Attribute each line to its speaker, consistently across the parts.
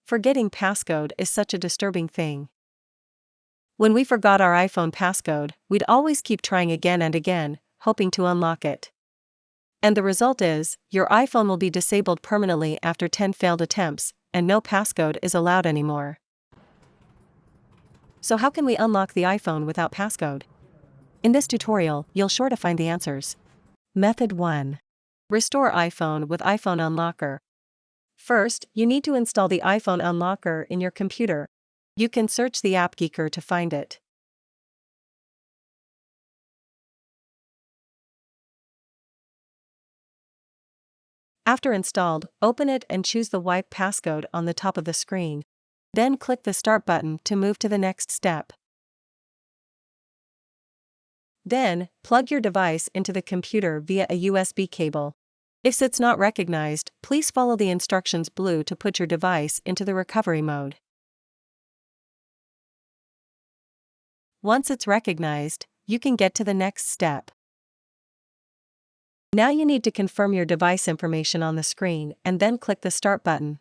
Speaker 1: Forgetting passcode is such a disturbing thing. When we forgot our iPhone passcode, we'd always keep trying again and again, hoping to unlock it. And the result is, your iPhone will be disabled permanently after 10 failed attempts, and no passcode is allowed anymore. So how can we unlock the iPhone without passcode? In this tutorial, you'll sure to find the answers. Method 1. Restore iPhone with iPhone Unlocker. First, you need to install the iPhone Unlocker in your computer. You can search the App Geeker to find it. After installed, open it and choose the Wipe Passcode on the top of the screen. Then click the Start button to move to the next step. Then, plug your device into the computer via a USB cable. If it's not recognized, please follow the instructions below to put your device into the recovery mode. Once it's recognized, you can get to the next step. Now you need to confirm your device information on the screen and then click the Start button.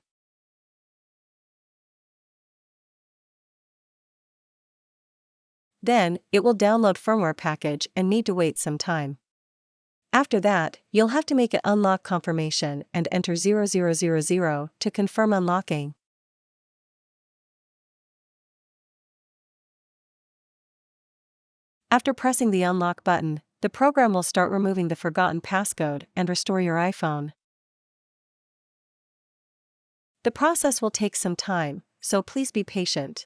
Speaker 1: Then, it will download firmware package and need to wait some time. After that, you'll have to make an unlock confirmation and enter 0000 to confirm unlocking. After pressing the unlock button, the program will start removing the forgotten passcode and restore your iPhone. The process will take some time, so please be patient.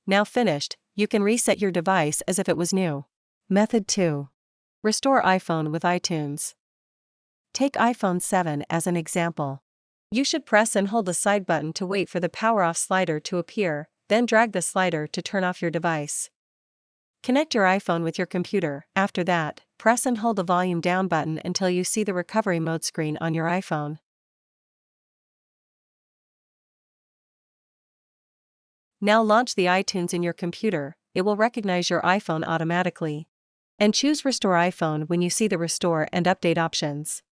Speaker 1: Now finished, you can reset your device as if it was new. Method 2. Restore iPhone with iTunes. Take iPhone 7 as an example. You should press and hold the side button to wait for the power off slider to appear, then drag the slider to turn off your device. Connect your iPhone with your computer. After that, press and hold the volume down button until you see the recovery mode screen on your iPhone. Now launch the iTunes in your computer. It will recognize your iPhone automatically. And choose Restore iPhone when you see the Restore and Update options.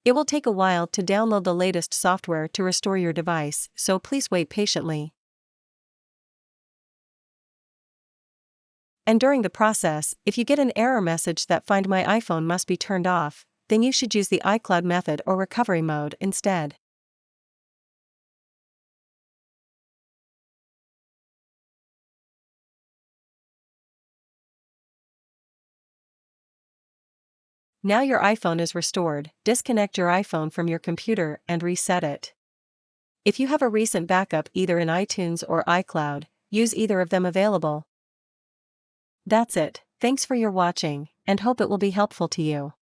Speaker 1: It will take a while to download the latest software to restore your device, so please wait patiently. And during the process, if you get an error message that Find My iPhone must be turned off, then you should use the iCloud method or recovery mode instead. Now your iPhone is restored. Disconnect your iPhone from your computer and reset it. If you have a recent backup either in iTunes or iCloud, use either of them available. That's it. Thanks for your watching, and hope it will be helpful to you.